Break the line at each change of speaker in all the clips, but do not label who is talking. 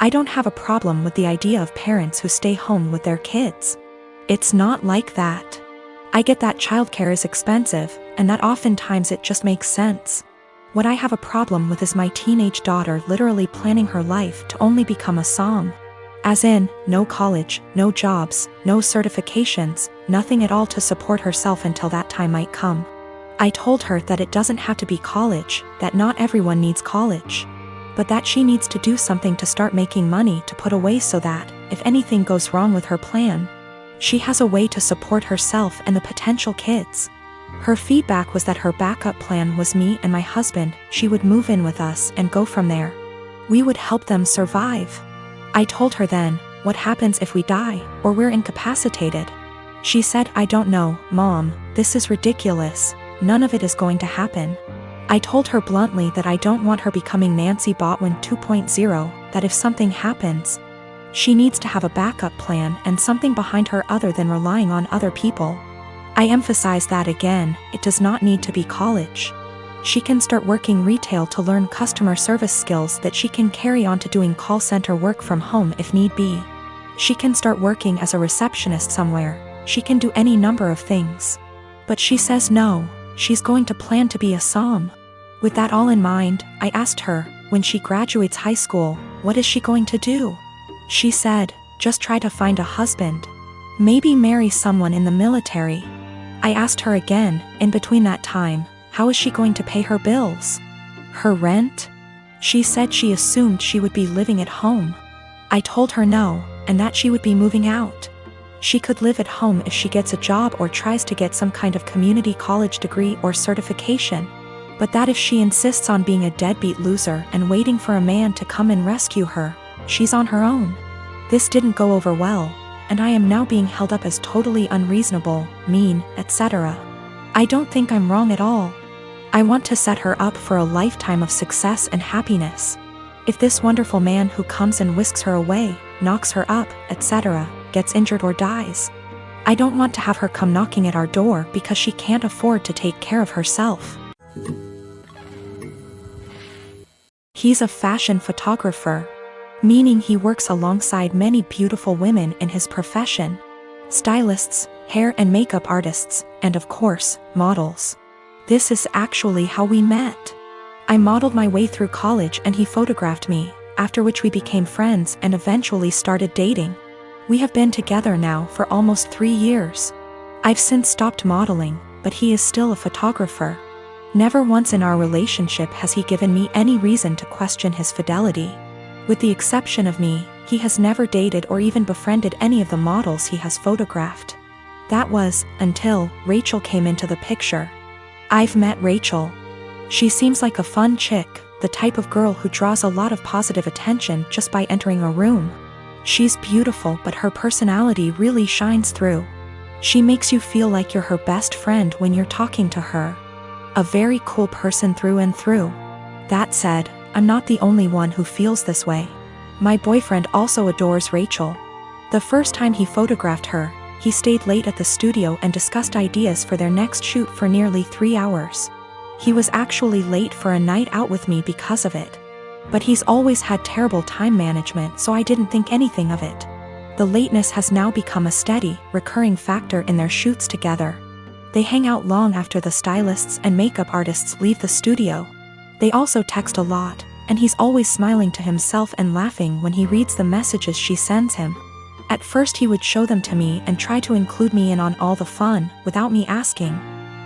I don't have a problem with the idea of parents who stay home with their kids. It's not like that. I get that childcare is expensive, and that oftentimes it just makes sense. What I have a problem with is my teenage daughter literally planning her life to only become a som. As in, no college, no jobs, no certifications, nothing at all to support herself until that time might come. I told her that it doesn't have to be college, that not everyone needs college, but that she needs to do something to start making money to put away so that, if anything goes wrong with her plan, she has a way to support herself and the potential kids. Her feedback was that her backup plan was me and my husband. She would move in with us and go from there. We would help them survive. I told her then, what happens if we die, or we're incapacitated? She said, I don't know, Mom, this is ridiculous. None of it is going to happen. I told her bluntly that I don't want her becoming Nancy Botwin 2.0, that if something happens, she needs to have a backup plan and something behind her other than relying on other people. I emphasize that again, it does not need to be college. She can start working retail to learn customer service skills that she can carry on to doing call center work from home if need be. She can start working as a receptionist somewhere. She can do any number of things. But she says no, she's going to plan to be a som. With that all in mind, I asked her, when she graduates high school, what is she going to do? She said, just try to find a husband. Maybe marry someone in the military. I asked her again, in between that time, how is she going to pay her bills? Her rent? She said she assumed she would be living at home. I told her no, and that she would be moving out. She could live at home if she gets a job or tries to get some kind of community college degree or certification. But that if she insists on being a deadbeat loser and waiting for a man to come and rescue her, she's on her own. This didn't go over well, and I am now being held up as totally unreasonable, mean, etc. I don't think I'm wrong at all. I want to set her up for a lifetime of success and happiness. If this wonderful man who comes and whisks her away, knocks her up, etc., gets injured or dies, I don't want to have her come knocking at our door because she can't afford to take care of herself. He's a fashion photographer, meaning he works alongside many beautiful women in his profession. Stylists, hair and makeup artists, and of course, models. This is actually how we met. I modeled my way through college and he photographed me, after which we became friends and eventually started dating. We have been together now for almost 3 years. I've since stopped modeling, but he is still a photographer. Never once in our relationship has he given me any reason to question his fidelity. With the exception of me, he has never dated or even befriended any of the models he has photographed. That was, until Rachel came into the picture. I've met Rachel. She seems like a fun chick, the type of girl who draws a lot of positive attention just by entering a room. She's beautiful, but her personality really shines through. She makes you feel like you're her best friend when you're talking to her. A very cool person through and through. That said, I'm not the only one who feels this way. My boyfriend also adores Rachel. The first time he photographed her, he stayed late at the studio and discussed ideas for their next shoot for nearly 3 hours. He was actually late for a night out with me because of it. But he's always had terrible time management, so I didn't think anything of it. The lateness has now become a steady, recurring factor in their shoots together. They hang out long after the stylists and makeup artists leave the studio. They also text a lot, and he's always smiling to himself and laughing when he reads the messages she sends him. At first he would show them to me and try to include me in on all the fun, without me asking.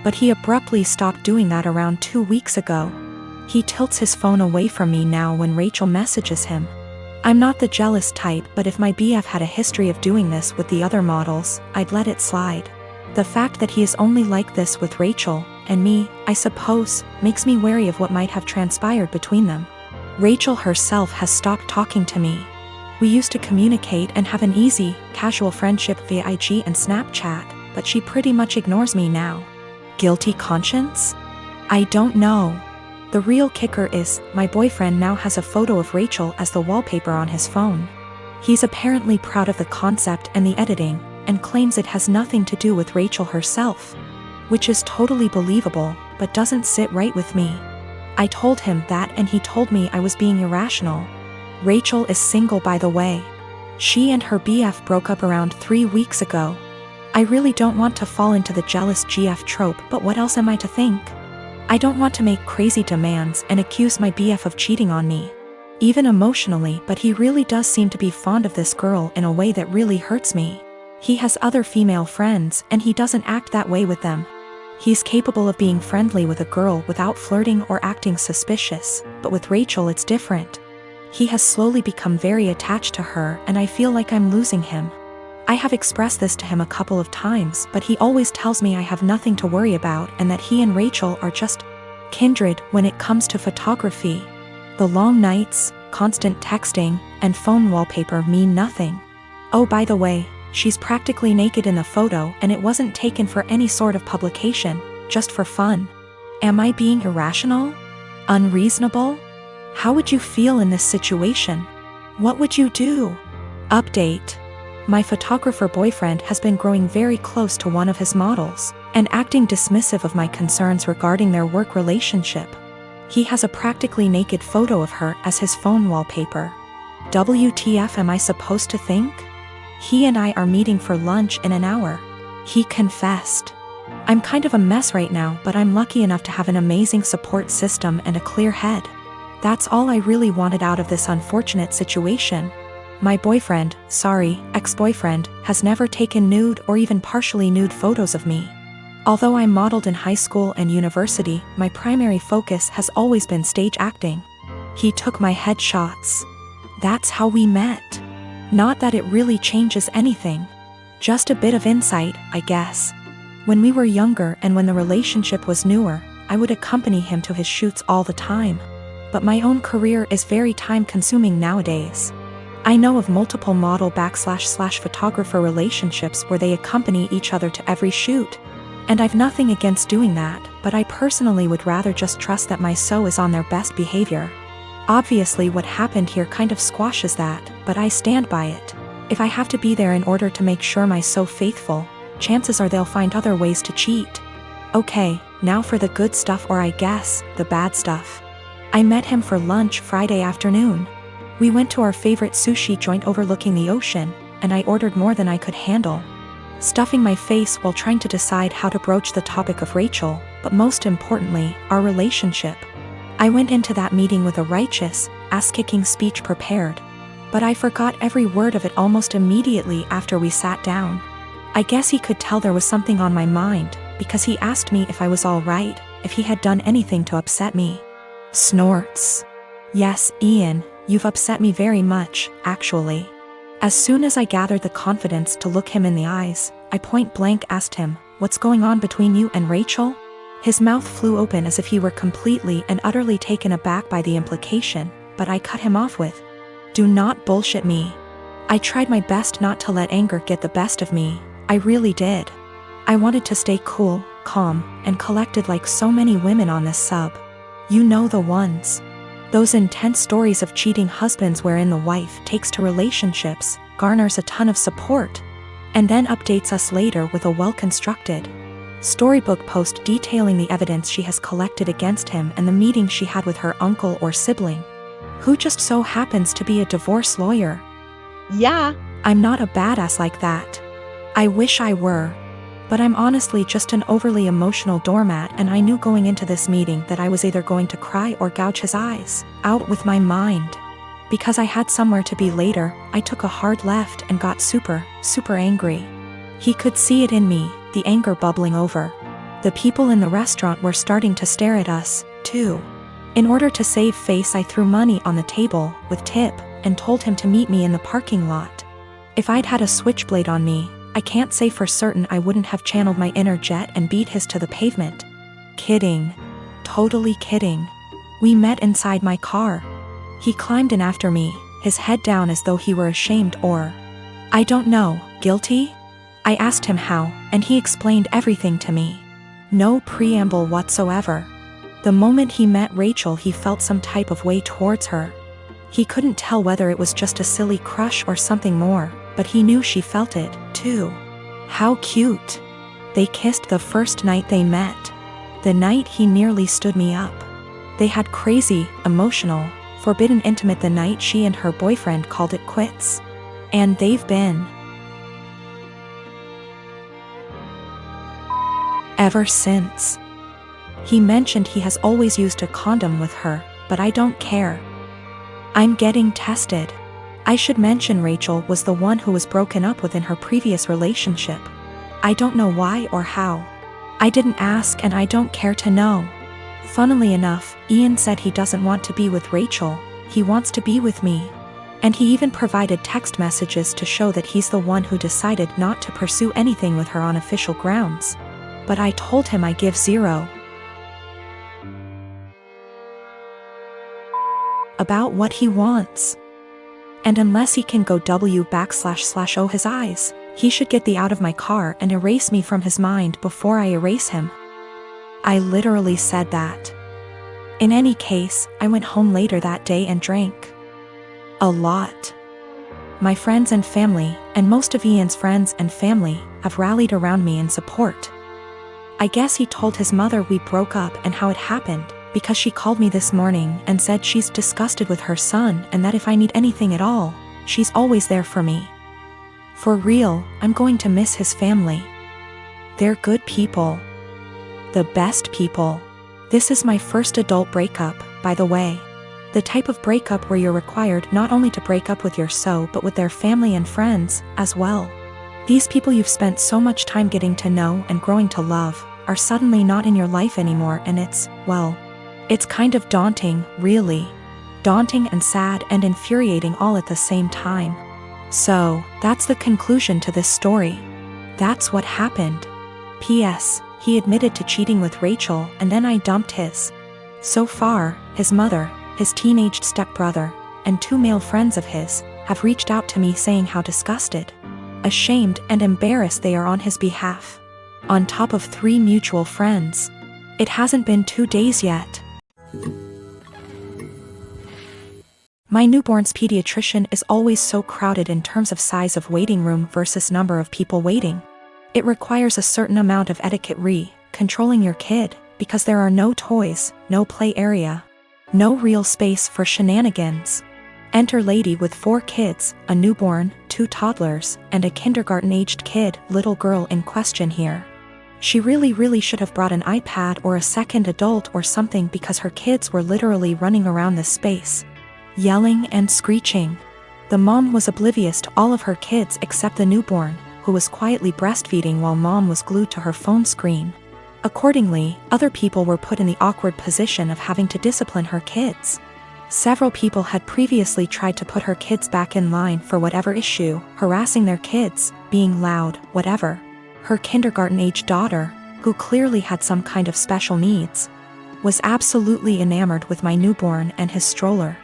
But he abruptly stopped doing that around 2 weeks ago. He tilts his phone away from me now when Rachel messages him. I'm not the jealous type, but if my BF had a history of doing this with the other models, I'd let it slide. The fact that he is only like this with Rachel, and me, I suppose, makes me wary of what might have transpired between them. Rachel herself has stopped talking to me. We used to communicate and have an easy, casual friendship via IG and Snapchat, but she pretty much ignores me now. Guilty conscience? I don't know. The real kicker is, my boyfriend now has a photo of Rachel as the wallpaper on his phone. He's apparently proud of the concept and the editing, and claims it has nothing to do with Rachel herself. Which is totally believable, but doesn't sit right with me. I told him that and he told me I was being irrational. Rachel is single, by the way. She and her BF broke up around 3 weeks ago. I really don't want to fall into the jealous GF trope, but what else am I to think? I don't want to make crazy demands and accuse my BF of cheating on me. Even emotionally, but he really does seem to be fond of this girl in a way that really hurts me. He has other female friends and he doesn't act that way with them. He's capable of being friendly with a girl without flirting or acting suspicious, but with Rachel it's different. He has slowly become very attached to her and I feel like I'm losing him. I have expressed this to him a couple of times, but he always tells me I have nothing to worry about and that he and Rachel are just kindred when it comes to photography. The long nights, constant texting, and phone wallpaper mean nothing. Oh, by the way, she's practically naked in the photo and it wasn't taken for any sort of publication, just for fun. Am I being irrational? Unreasonable? How would you feel in this situation? What would you do? Update. My photographer boyfriend has been growing very close to one of his models, and acting dismissive of my concerns regarding their work relationship. He has a practically naked photo of her as his phone wallpaper. WTF am I supposed to think? He and I are meeting for lunch in an hour. He confessed. I'm kind of a mess right now, but I'm lucky enough to have an amazing support system and a clear head. That's all I really wanted out of this unfortunate situation. My boyfriend, sorry, ex-boyfriend, has never taken nude or even partially nude photos of me. Although I modeled in high school and university, my primary focus has always been stage acting. He took my headshots. That's how we met. Not that it really changes anything. Just a bit of insight, I guess. When we were younger and when the relationship was newer, I would accompany him to his shoots all the time. But my own career is very time-consuming nowadays. I know of multiple model/photographer relationships where they accompany each other to every shoot. And I've nothing against doing that, but I personally would rather just trust that my SO is on their best behavior. Obviously what happened here kind of squashes that, but I stand by it. If I have to be there in order to make sure my SO faithful, chances are they'll find other ways to cheat. Okay, now for the good stuff, or I guess, the bad stuff. I met him for lunch Friday afternoon. We went to our favorite sushi joint overlooking the ocean, and I ordered more than I could handle, stuffing my face while trying to decide how to broach the topic of Rachel, but most importantly, our relationship. I went into that meeting with a righteous, ass-kicking speech prepared, but I forgot every word of it almost immediately after we sat down. I guess he could tell there was something on my mind, because he asked me if I was all right, if he had done anything to upset me. Snorts. Yes, Ian, you've upset me very much, actually. As soon as I gathered the confidence to look him in the eyes, I point blank asked him, "What's going on between you and Rachel?" His mouth flew open as if he were completely and utterly taken aback by the implication, but I cut him off with, "Do not bullshit me." I tried my best not to let anger get the best of me, I really did. I wanted to stay cool, calm, and collected like so many women on this sub. You know the ones. Those intense stories of cheating husbands wherein the wife takes to relationships, garners a ton of support, and then updates us later with a well-constructed storybook post detailing the evidence she has collected against him and the meeting she had with her uncle or sibling, who just so happens to be a divorce lawyer. Yeah, I'm not a badass like that. I wish I were. But I'm honestly just an overly emotional doormat, and I knew going into this meeting that I was either going to cry or gouge his eyes out with my mind. Because I had somewhere to be later, I took a hard left and got super angry. He could see it in me, the anger bubbling over. The people in the restaurant were starting to stare at us, too. In order to save face, I threw money on the table, with tip, and told him to meet me in the parking lot. If I'd had a switchblade on me, I can't say for certain I wouldn't have channeled my inner jet and beat his to the pavement. Kidding. Totally kidding. We met inside my car. He climbed in after me, his head down as though he were ashamed or, I don't know, guilty? I asked him how, and he explained everything to me. No preamble whatsoever. The moment he met Rachel, he felt some type of way towards her. He couldn't tell whether it was just a silly crush or something more, but he knew she felt it, too. How cute. They kissed the first night they met. The night he nearly stood me up. They had crazy, emotional, forbidden intimate the night she and her boyfriend called it quits. And they've been ever since. He mentioned he has always used a condom with her, but I don't care. I'm getting tested. I should mention Rachel was the one who was broken up with in her previous relationship. I don't know why or how. I didn't ask and I don't care to know. Funnily enough, Ian said he doesn't want to be with Rachel, he wants to be with me. And he even provided text messages to show that he's the one who decided not to pursue anything with her on official grounds. But I told him I give zero about what he wants. And unless he can go // his eyes, he should get the out of my car and erase me from his mind before I erase him. I literally said that. In any case, I went home later that day and drank a lot. My friends and family, and most of Ian's friends and family, have rallied around me in support. I guess he told his mother we broke up and how it happened, because she called me this morning and said she's disgusted with her son and that if I need anything at all, she's always there for me. For real, I'm going to miss his family. They're good people. The best people. This is my first adult breakup, by the way. The type of breakup where you're required not only to break up with your so but with their family and friends, as well. These people you've spent so much time getting to know and growing to love, are suddenly not in your life anymore and it's kind of daunting, really. Daunting and sad and infuriating all at the same time. So, that's the conclusion to this story. That's what happened. P.S. He admitted to cheating with Rachel and then I dumped his. So far, his mother, his teenaged stepbrother, and 2 male friends of his, have reached out to me saying how disgusted, ashamed and embarrassed they are on his behalf. On top of 3 mutual friends. It hasn't been 2 days yet. My newborn's pediatrician is always so crowded in terms of size of waiting room versus number of people waiting. It requires a certain amount of etiquette controlling your kid, because there are no toys, no play area, no real space for shenanigans. Enter lady with 4 kids, a newborn, 2 toddlers, and a kindergarten-aged kid, little girl in question here. She really should have brought an iPad or a second adult or something because her kids were literally running around this space, yelling and screeching. The mom was oblivious to all of her kids except the newborn, who was quietly breastfeeding while mom was glued to her phone screen. Accordingly, other people were put in the awkward position of having to discipline her kids. Several people had previously tried to put her kids back in line for whatever issue, harassing their kids, being loud, whatever. Her kindergarten-age daughter, who clearly had some kind of special needs, was absolutely enamored with my newborn and his stroller.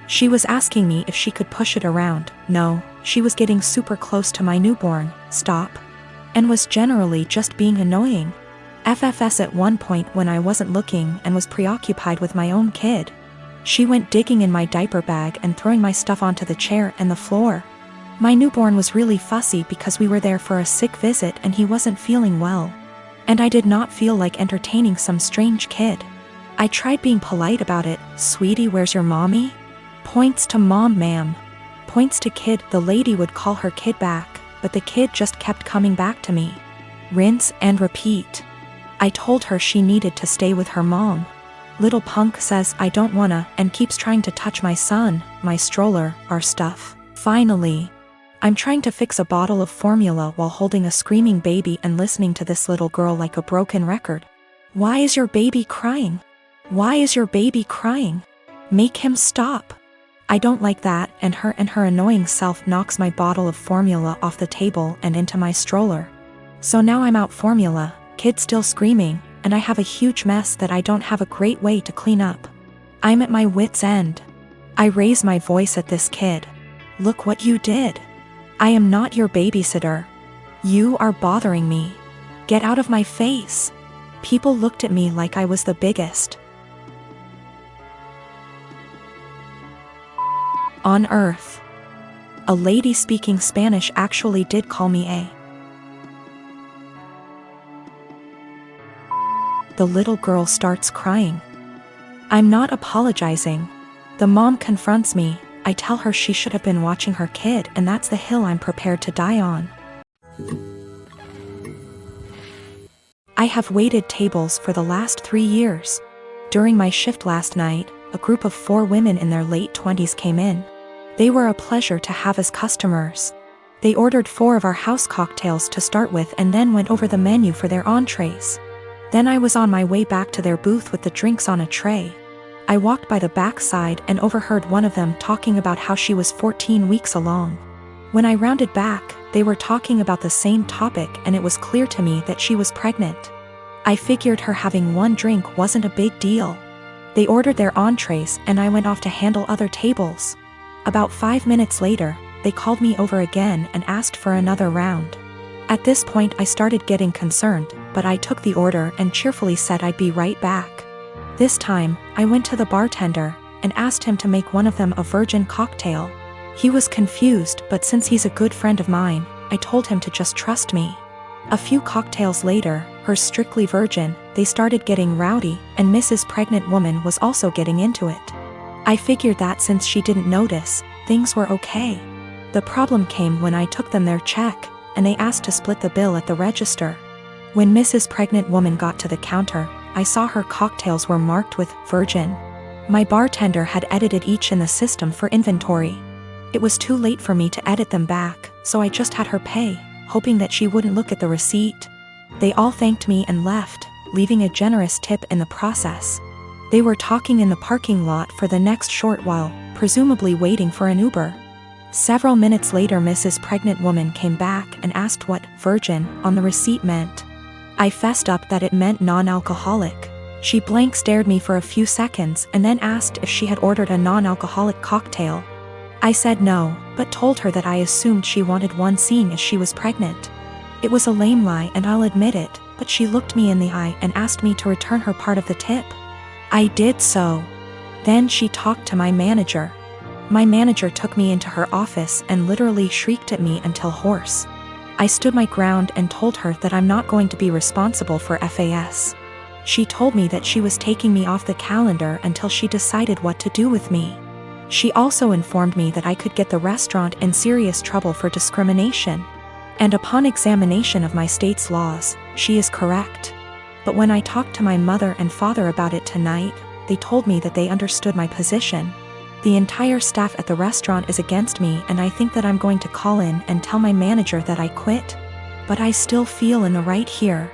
She was asking me if she could push it around. No, she was getting super close to my newborn, stop. And was generally just being annoying. FFS at one point when I wasn't looking and was preoccupied with my own kid. She went digging in my diaper bag and throwing my stuff onto the chair and the floor. My newborn was really fussy because we were there for a sick visit and he wasn't feeling well. And I did not feel like entertaining some strange kid. I tried being polite about it. Sweetie, where's your mommy? Points to mom, ma'am. Points to kid. The lady would call her kid back, but the kid just kept coming back to me. Rinse and repeat. I told her she needed to stay with her mom. Little punk says I don't wanna and keeps trying to touch my son, my stroller, our stuff. Finally, I'm trying to fix a bottle of formula while holding a screaming baby and listening to this little girl like a broken record. Why is your baby crying? Why is your baby crying? Make him stop. I don't like that, and her annoying self knocks my bottle of formula off the table and into my stroller. So now I'm out formula, kid still screaming, and I have a huge mess that I don't have a great way to clean up. I'm at my wit's end. I raise my voice at this kid. Look what you did. I am not your babysitter. You are bothering me. Get out of my face. People looked at me like I was the biggest on earth. A lady speaking Spanish actually did call me a. The little girl starts crying. I'm not apologizing. The mom confronts me. I tell her she should have been watching her kid, and that's the hill I'm prepared to die on. I have waited tables for the last 3 years. During my shift last night, a group of 4 women in their late 20s came in. They were a pleasure to have as customers. They ordered 4 of our house cocktails to start with and then went over the menu for their entrees. Then I was on my way back to their booth with the drinks on a tray. I walked by the backside and overheard one of them talking about how she was 14 weeks along. When I rounded back, they were talking about the same topic, and it was clear to me that she was pregnant. I figured her having 1 drink wasn't a big deal. They ordered their entrees and I went off to handle other tables. About 5 minutes later, they called me over again and asked for another round. At this point I started getting concerned, but I took the order and cheerfully said I'd be right back. This time, I went to the bartender and asked him to make one of them a virgin cocktail. He was confused, but since he's a good friend of mine, I told him to just trust me. A few cocktails later, her strictly virgin, they started getting rowdy, and Mrs. Pregnant Woman was also getting into it. I figured that since she didn't notice, things were okay. The problem came when I took them their check, and they asked to split the bill at the register. When Mrs. Pregnant Woman got to the counter, I saw her cocktails were marked with virgin. My bartender had edited each in the system for inventory. It was too late for me to edit them back, so I just had her pay, hoping that she wouldn't look at the receipt. They all thanked me and left, leaving a generous tip in the process. They were talking in the parking lot for the next short while, presumably waiting for an Uber. Several minutes later, Mrs. Pregnant Woman came back and asked what virgin on the receipt meant. I fessed up that it meant non-alcoholic. She blank stared me for a few seconds and then asked if she had ordered a non-alcoholic cocktail. I said no, but told her that I assumed she wanted one seeing as she was pregnant. It was a lame lie and I'll admit it, but she looked me in the eye and asked me to return her part of the tip. I did so. Then she talked to my manager. My manager took me into her office and literally shrieked at me until hoarse. I stood my ground and told her that I'm not going to be responsible for FAS. She told me that she was taking me off the calendar until she decided what to do with me. She also informed me that I could get the restaurant in serious trouble for discrimination. And upon examination of my state's laws, she is correct. But when I talked to my mother and father about it tonight, they told me that they understood my position. The entire staff at the restaurant is against me, and I think that I'm going to call in and tell my manager that I quit. But I still feel in the right here.